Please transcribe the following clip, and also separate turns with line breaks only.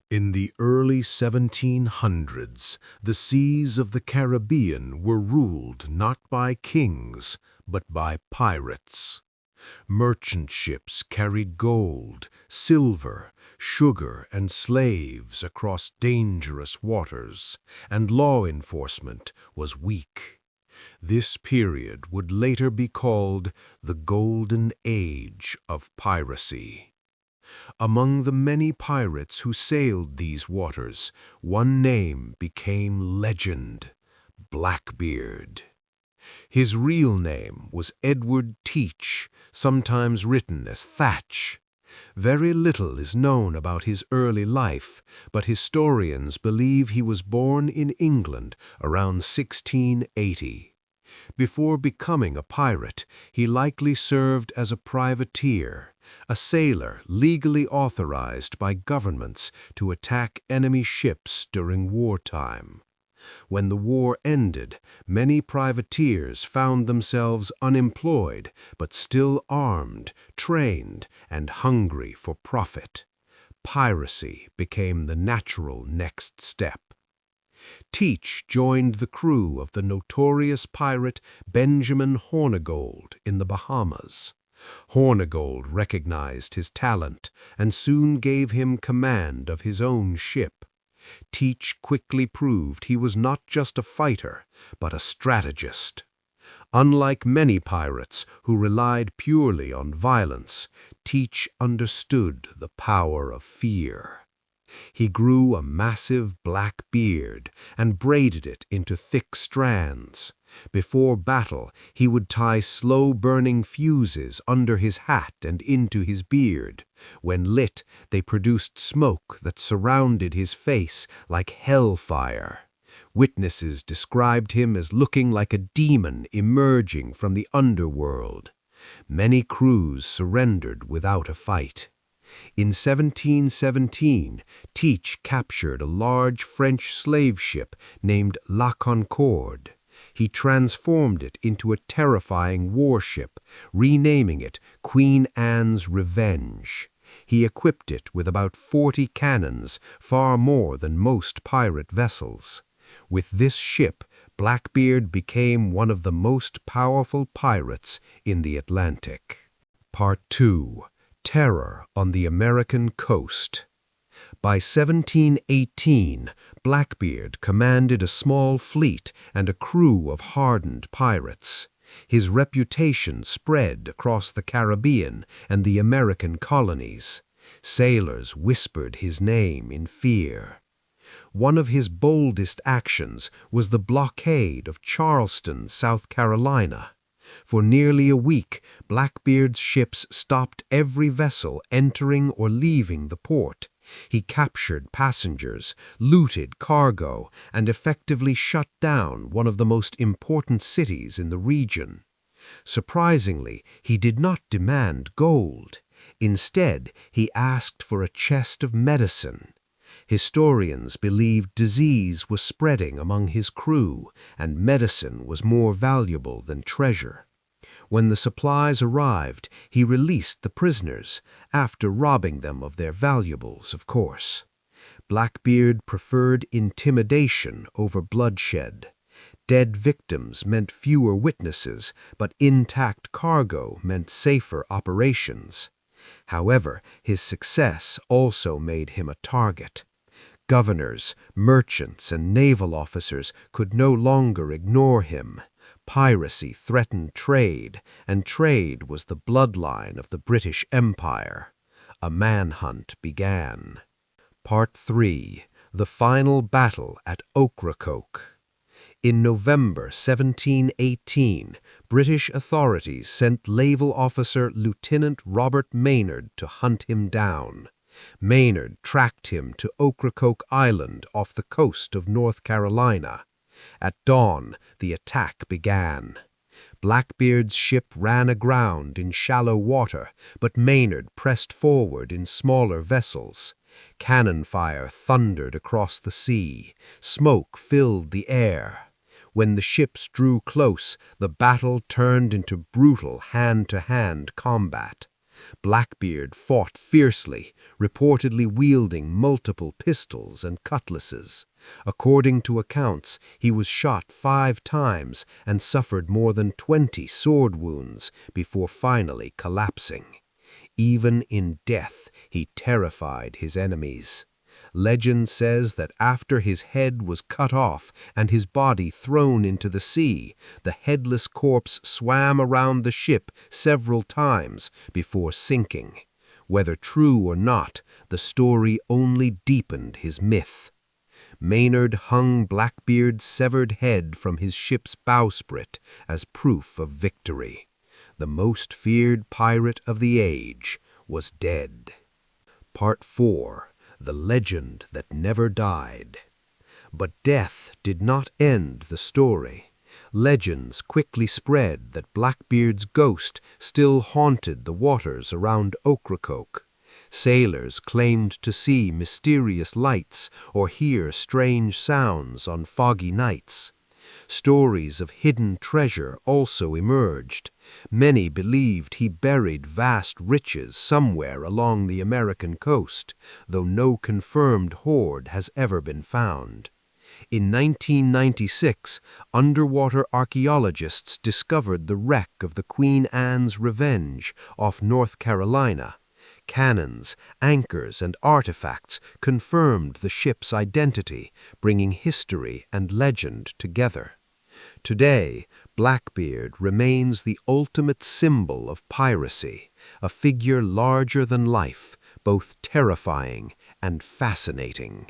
In the early 1700s, the seas of the Caribbean were ruled not by kings, but by pirates. Merchant ships carried gold, silver, sugar, and slaves across dangerous waters, and law enforcement was weak. This period would later be called the Golden Age of Piracy. Among the many pirates who sailed these waters, one name became legend: Blackbeard. His real name was Edward Teach, sometimes written as Thatch. Very little is known about his early life, but historians believe he was born in England around 1680. Before becoming a pirate, he likely served as a privateer, a sailor legally authorized by governments to attack enemy ships during wartime. When the war ended, many privateers found themselves unemployed, but still armed, trained, and hungry for profit. Piracy became the natural next step. Teach joined the crew of the notorious pirate Benjamin Hornigold in the Bahamas. Hornigold recognized his talent and soon gave him command of his own ship. Teach quickly proved he was not just a fighter, but a strategist. Unlike many pirates who relied purely on violence, Teach understood the power of fear. He grew a massive black beard and braided it into thick strands. Before battle, he would tie slow-burning fuses under his hat and into his beard. When lit, they produced smoke that surrounded his face like hellfire. Witnesses described him as looking like a demon emerging from the underworld. Many crews surrendered without a fight. In 1717, Teach captured a large French slave ship named La Concorde. He transformed it into a terrifying warship, renaming it Queen Anne's Revenge. He equipped it with about 40 cannons, far more than most pirate vessels. With this ship, Blackbeard became one of the most powerful pirates in the Atlantic. Part 2. Terror on the American Coast. By 1718, Blackbeard commanded a small fleet and a crew of hardened pirates. His reputation spread across the Caribbean and the American colonies. Sailors whispered his name in fear. One of his boldest actions was the blockade of Charleston, South Carolina. For nearly a week, Blackbeard's ships stopped every vessel entering or leaving the port. He captured passengers, looted cargo, and effectively shut down one of the most important cities in the region. Surprisingly, he did not demand gold. Instead, he asked for a chest of medicine. Historians believed disease was spreading among his crew, and medicine was more valuable than treasure. When the supplies arrived, he released the prisoners, after robbing them of their valuables, of course. Blackbeard preferred intimidation over bloodshed. Dead victims meant fewer witnesses, but intact cargo meant safer operations. However, his success also made him a target. Governors, merchants, and naval officers could no longer ignore him. Piracy threatened trade, and trade was the bloodline of the British Empire. A manhunt began. Part 3. The Final Battle at Ocracoke. In November 1718, British authorities sent naval officer Lieutenant Robert Maynard to hunt him down. Maynard tracked him to Ocracoke Island off the coast of North Carolina. At dawn, the attack began. Blackbeard's ship ran aground in shallow water, but Maynard pressed forward in smaller vessels. Cannon fire thundered across the sea. Smoke filled the air. When the ships drew close, the battle turned into brutal hand-to-hand combat.
Blackbeard fought fiercely, reportedly wielding multiple pistols and cutlasses. According to accounts, he was shot 5 times and suffered more than 20 sword wounds before finally collapsing. Even in death, he terrified his enemies. Legend says that after his head was cut off and his body thrown into the sea, the headless corpse swam around the ship several times before sinking. Whether true or not, the story only deepened his myth. Maynard hung Blackbeard's severed head from his ship's bowsprit as proof of victory. The most feared pirate of the age was dead. Part 4. The Legend That Never Died. But death did not end the story. Legends quickly spread that Blackbeard's ghost still haunted the waters around Ocracoke. Sailors claimed to see mysterious lights or hear strange sounds on foggy nights. Stories of hidden treasure also emerged. Many believed he buried vast riches somewhere along the American coast, though no confirmed hoard has ever been found. In 1996, underwater archaeologists discovered the wreck of the Queen Anne's Revenge off North Carolina. Cannons, anchors, and artifacts confirmed the ship's identity, bringing history and legend together. Today, Blackbeard remains the ultimate symbol of piracy, a figure larger than life, both terrifying and fascinating.